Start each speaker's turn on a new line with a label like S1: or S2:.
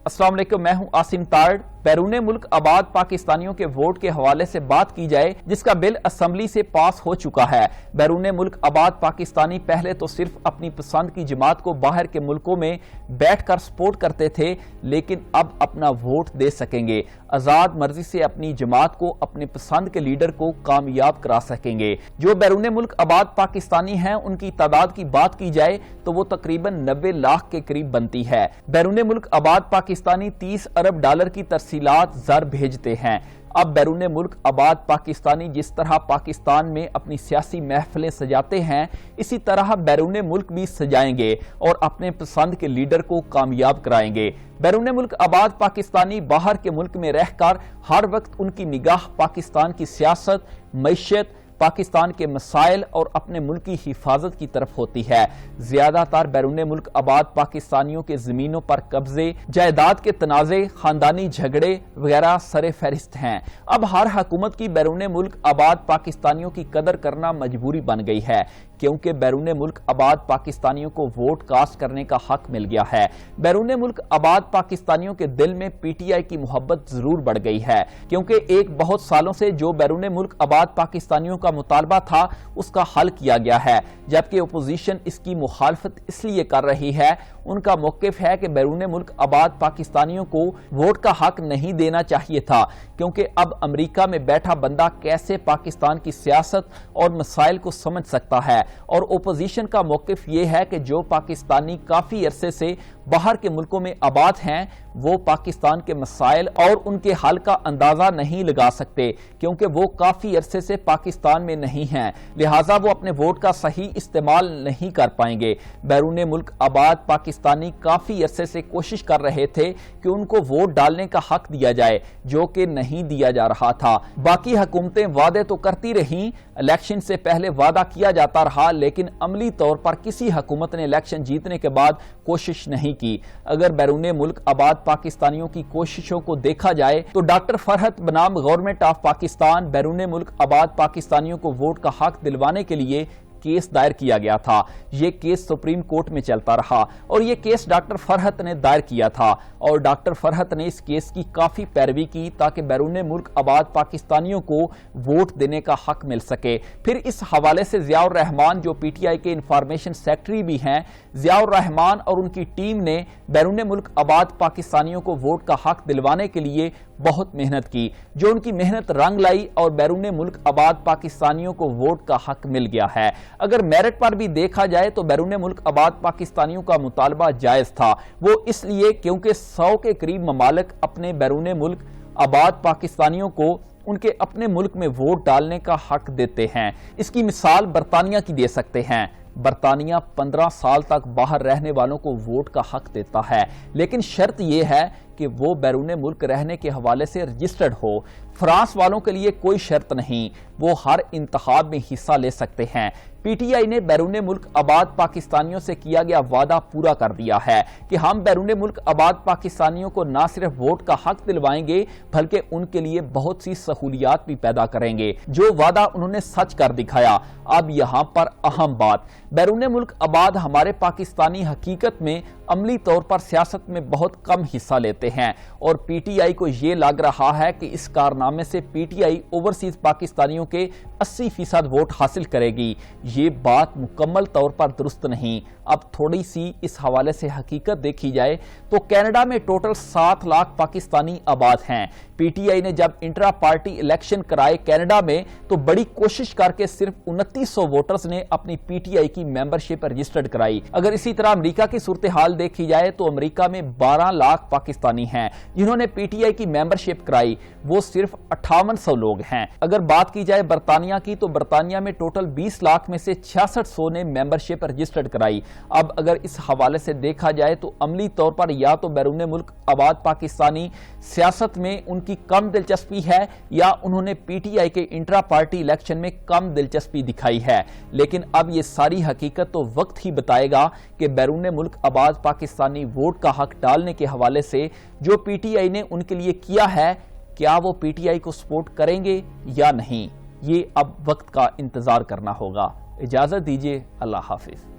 S1: अस्सलाम वालेकुम, मैं हूं आसिम तारड़। बैरून मुल्क आबाद पाकिस्तानियों के वोट के हवाले से बात की जाए, जिसका बिल असम्बली से पास हो चुका है। बैरून मुल्क आबाद पाकिस्तानी पहले तो सिर्फ अपनी पसंद की जमात को बाहर के मुल्कों में बैठकर सपोर्ट करते थे, लेकिन अब अपना वोट दे सकेंगे। आजाद मर्जी से अपनी जमात को, अपने पसंद के लीडर को कामयाब करा सकेंगे। जो बैरून मुल्क आबाद पाकिस्तानी हैं, उनकी तादाद की बात की जाए तो वो तकरीबन 90 लाख के करीब बनती है। बैरून मुल्क आबाद पाकिस्तानी 30 अरब डॉलर की तरसीलात ज़र भेजते हैं। अब बैरून मुल्क आबाद पाकिस्तानी जिस तरह पाकिस्तान में अपनी सियासी महफिलें सजाते हैं, इसी तरह बैरून मुल्क भी सजाएंगे और अपने पसंद के लीडर को कामयाब कराएंगे। बैरून मुल्क आबाद पाकिस्तानी बाहर के मुल्क में रहकर हर वक्त उनकी निगाह पाकिस्तान की सियासत, मईशत, पाकिस्तान के मसाइल और अपने मुल्क की हिफाजत की तरफ होती है। ज्यादातर बैरून मुल्क आबाद पाकिस्तानियों के जमीनों पर कब्जे, जायदाद के तनाज़े, खानदानी झगड़े वगैरह सरे फहरिस्त हैं। अब हर हुकूमत की बैरून मुल्क आबाद पाकिस्तानियों की कदर करना मजबूरी बन गई है, क्योंकि बैरून मुल्क आबाद पाकिस्तानियों को वोट कास्ट करने का हक मिल गया है। बैरून मुल्क आबाद पाकिस्तानियों के दिल में पीटीआई की मोहब्बत जरूर बढ़ गई है, क्योंकि एक बहुत सालों से जो बैरून मुल्क आबाद पाकिस्तानियों का मुतालबा था, उसका हल किया गया है, जबकि अपोजिशन इसकी मुखालफत इसलिए कर रही है। उनका मौकिफ है कि बैरून मुल्क आबाद पाकिस्तानियों को वोट का हक नहीं देना चाहिए था, क्योंकि अब अमेरिका में बैठा बंदा कैसे पाकिस्तान की सियासत और मसाइल को समझ सकता है। और ओपोजिशन का मौकिफ ये है कि जो पाकिस्तानी काफी अरसे से बाहर के मुल्कों में आबाद हैं, वो पाकिस्तान के मसाइल और उनके हल का अंदाजा नहीं लगा सकते, क्योंकि वो काफी अरसे से पाकिस्तान में नहीं हैं, लिहाजा वो अपने वोट का सही इस्तेमाल नहीं कर पाएंगे। बैरून मुल्क आबाद पाकिस्तानी काफी अरसे से कोशिश कर रहे थे कि उनको वोट डालने का हक दिया जाए, जो कि नहीं दिया जा रहा था। बाकी हुकूमतें वादे तो करती रहीं, इलेक्शन से पहले वादा किया जाता रहा, लेकिन अमली तौर पर किसी हुकूमत ने इलेक्शन जीतने के बाद कोशिश नहीं की। अगर बैरून मुल्क आबाद पाकिस्तानियों की कोशिशों को देखा जाए तो डॉक्टर फरहत बनाम गवर्नमेंट ऑफ पाकिस्तान बैरून मुल्क आबाद पाकिस्तानियों को वोट का हक दिलवाने के लिए केस दायर किया गया था। ये केस सुप्रीम कोर्ट में चलता रहा और ये केस डॉक्टर फरहत ने दायर किया था, और डॉक्टर फरहत ने इस केस की काफी पैरवी की ताकि बैरून मुल्क आबाद पाकिस्तानियों को वोट देने का हक मिल सके। फिर इस हवाले से ज़ियाउर रहमान, जो पीटीआई के इंफॉर्मेशन सेक्रेटरी भी हैं, ज़ियाउर रहमान और उनकी टीम ने बैरून मुल्क आबाद पाकिस्तानियों को वोट का हक दिलवाने के लिए बहुत मेहनत की, जो उनकी मेहनत रंग लाई और बैरून मुल्क आबाद पाकिस्तानियों को वोट का हक मिल गया है। अगर मेरिट पर भी देखा जाए तो बैरून मुल्क आबाद पाकिस्तानियों का मुतालबा जायज था। वो इसलिए क्योंकि 100 के करीब ममालिक अपने बैरून मुल्क आबाद पाकिस्तानियों को उनके अपने मुल्क में वोट डालने का हक देते हैं। इसकी मिसाल बरतानिया की दे सकते हैं। बरतानिया 15 साल तक बाहर रहने वालों को वोट का हक देता है, लेकिन शर्त यह है कि वो बैरून मुल्क रहने के हवाले से रजिस्टर्ड हो। फ्रांस वालों के लिए कोई शर्त नहीं, वो हर इंतखाब में हिस्सा ले सकते हैं। पीटीआई ने बैरून मुल्क आबाद पाकिस्तानियों से किया गया वादा पूरा कर दिया है कि हम बैरून मुल्क आबाद पाकिस्तानियों को न सिर्फ वोट का हक दिलवाएंगे, बल्कि उनके लिए बहुत सी सहूलियात भी पैदा करेंगे। जो वादा उन्होंने सच कर दिखाया। अब यहाँ पर अहम बात, बैरून मुल्क आबाद हमारे पाकिस्तानी हकीकत में अमली तौर पर सियासत में बहुत कम हिस्सा लेते हैं, और पीटीआई को ये लग रहा है कि इस कारनामे से पीटीआई ओवरसीज पाकिस्तानियों के 80% वोट हासिल करेगी। ये बात मुकम्मल तौर पर दुरुस्त नहीं। अब थोड़ी सी इस हवाले से हकीकत देखी जाए तो कनाडा में टोटल 7 लाख पाकिस्तानी आबाद हैं। पीटीआई ने जब इंट्रा पार्टी इलेक्शन कराए कनाडा में, तो बड़ी कोशिश करके सिर्फ 2900 वोटर्स ने अपनी पीटीआई की मेंबरशिप रजिस्टर्ड कराई। अगर इसी तरह अमेरिका की सूरत हाल देखी जाए तो अमेरिका में 12 लाख पाकिस्तानी हैं जिन्होंने पीटीआई की मेंबरशिप कराई, वो सिर्फ 5800 लोग हैं। अगर बात की जाए बरतानिया की, तो बरतानिया में टोटल 20 लाख में से 6600 ने मेंबरशिप रजिस्टर्ड कराई। अब अगर इस हवाले से देखा जाए तो अमली तौर पर या तो बैरून मुल्क आबाद पाकिस्तानी सियासत में उनकी कम दिलचस्पी है, या उन्होंने पीटीआई के इंट्रा पार्टी इलेक्शन में कम दिलचस्पी दिखाई है। लेकिन अब ये सारी हकीकत तो वक्त ही बताएगा कि बैरून मुल्क आबाद पाकिस्तानी वोट का हक डालने के हवाले से जो पीटीआई ने उनके लिए किया है, क्या वो पीटीआई को सपोर्ट करेंगे या नहीं। ये अब वक्त का इंतजार करना होगा। इजाजत दीजिए, अल्लाह हाफिज।